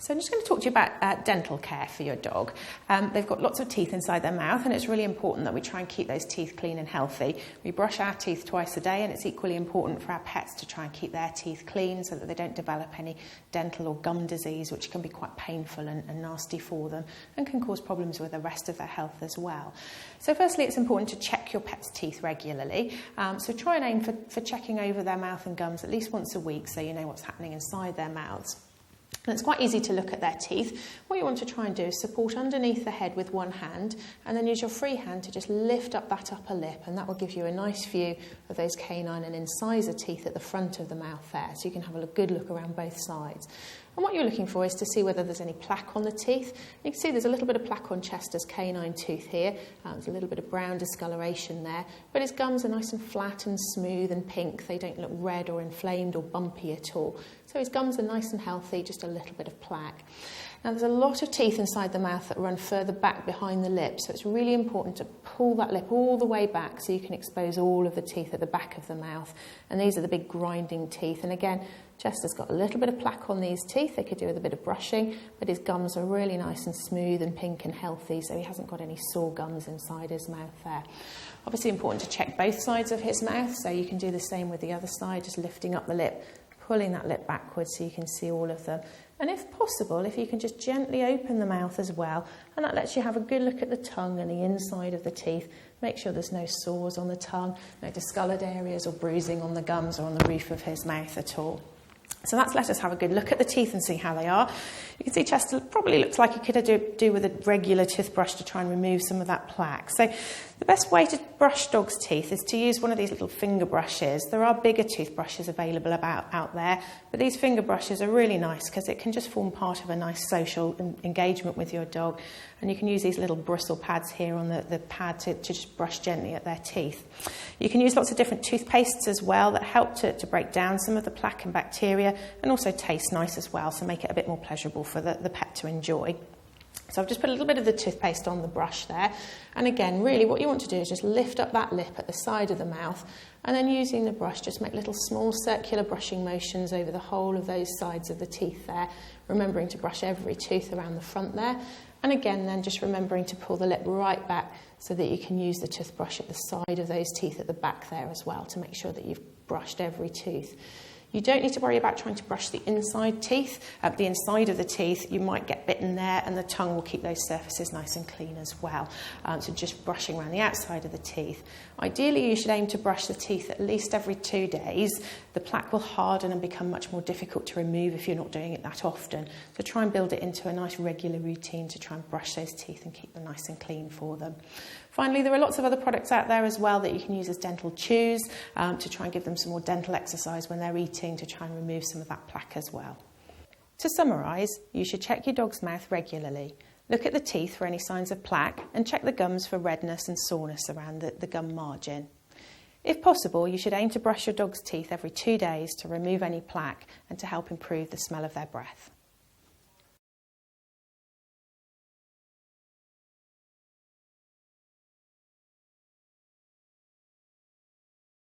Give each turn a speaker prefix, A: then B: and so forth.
A: So I'm just going to talk to you about dental care for your dog. They've got lots of teeth inside their mouth, and it's really important that we try and keep those teeth clean and healthy. We brush our teeth twice a day, and it's equally important for our pets to try and keep their teeth clean so that they don't develop any dental or gum disease, which can be quite painful and nasty for them and can cause problems with the rest of their health as well. So firstly, it's important to check your pet's teeth regularly. So try and aim for checking over their mouth and gums at least once a week so you know what's happening inside their mouths. And it's quite easy to look at their teeth. What you want to try and do is support underneath the head with one hand and then use your free hand to just lift up that upper lip, and that will give you a nice view of those canine and incisor teeth at the front of the mouth there, so you can have a good look around both sides. And what you're looking for is to see whether there's any plaque on the teeth. You can see there's a little bit of plaque on Chester's canine tooth here. There's a little bit of brown discoloration there, but his gums are nice and flat and smooth and pink. They don't look red or inflamed or bumpy at all. So his gums are nice and healthy, just a little bit of plaque. Now there's a lot of teeth inside the mouth that run further back behind the lip, so it's really important to pull that lip all the way back so you can expose all of the teeth at the back of the mouth. And these are the big grinding teeth. And again, Chester's got a little bit of plaque on these teeth. They could do with a bit of brushing, but his gums are really nice and smooth and pink and healthy, so he hasn't got any sore gums inside his mouth there. Obviously important to check both sides of his mouth, so you can do the same with the other side, just lifting up the lip, pulling that lip backwards so you can see all of them. And if possible, if you can just gently open the mouth as well, and that lets you have a good look at the tongue and the inside of the teeth. Make sure there's no sores on the tongue, no discoloured areas or bruising on the gums or on the roof of his mouth at all. So that's let us have a good look at the teeth and see how they are. You can see Chester probably looks like he could do with a regular toothbrush to try and remove some of that plaque. So the best way to brush dogs' teeth is to use one of these little finger brushes. There are bigger toothbrushes available out there, but these finger brushes are really nice because it can just form part of a nice social engagement with your dog. And you can use these little bristle pads here on the pad to just brush gently at their teeth. You can use lots of different toothpastes as well that help to break down some of the plaque and bacteria, and also taste nice as well, so make it a bit more pleasurable for the pet to enjoy. So I've just put a little bit of the toothpaste on the brush there. And again, really what you want to do is just lift up that lip at the side of the mouth, and then using the brush, just make little small circular brushing motions over the whole of those sides of the teeth there, remembering to brush every tooth around the front there. And again, then just remembering to pull the lip right back so that you can use the toothbrush at the side of those teeth at the back there as well to make sure that you've brushed every tooth. You don't need to worry about trying to brush the inside teeth. The inside of the teeth, you might get bitten there, and the tongue will keep those surfaces nice and clean as well. So just brushing around the outside of the teeth. Ideally, you should aim to brush the teeth at least every 2 days. The plaque will harden and become much more difficult to remove if you're not doing it that often. So try and build it into a nice regular routine to try and brush those teeth and keep them nice and clean for them. Finally, there are lots of other products out there as well that you can use as dental chews to try and give them some more dental exercise when they're eating to try and remove some of that plaque as well. To summarise, you should check your dog's mouth regularly. Look at the teeth for any signs of plaque and check the gums for redness and soreness around the gum margin. If possible, you should aim to brush your dog's teeth every 2 days to remove any plaque and to help improve the smell of their breath.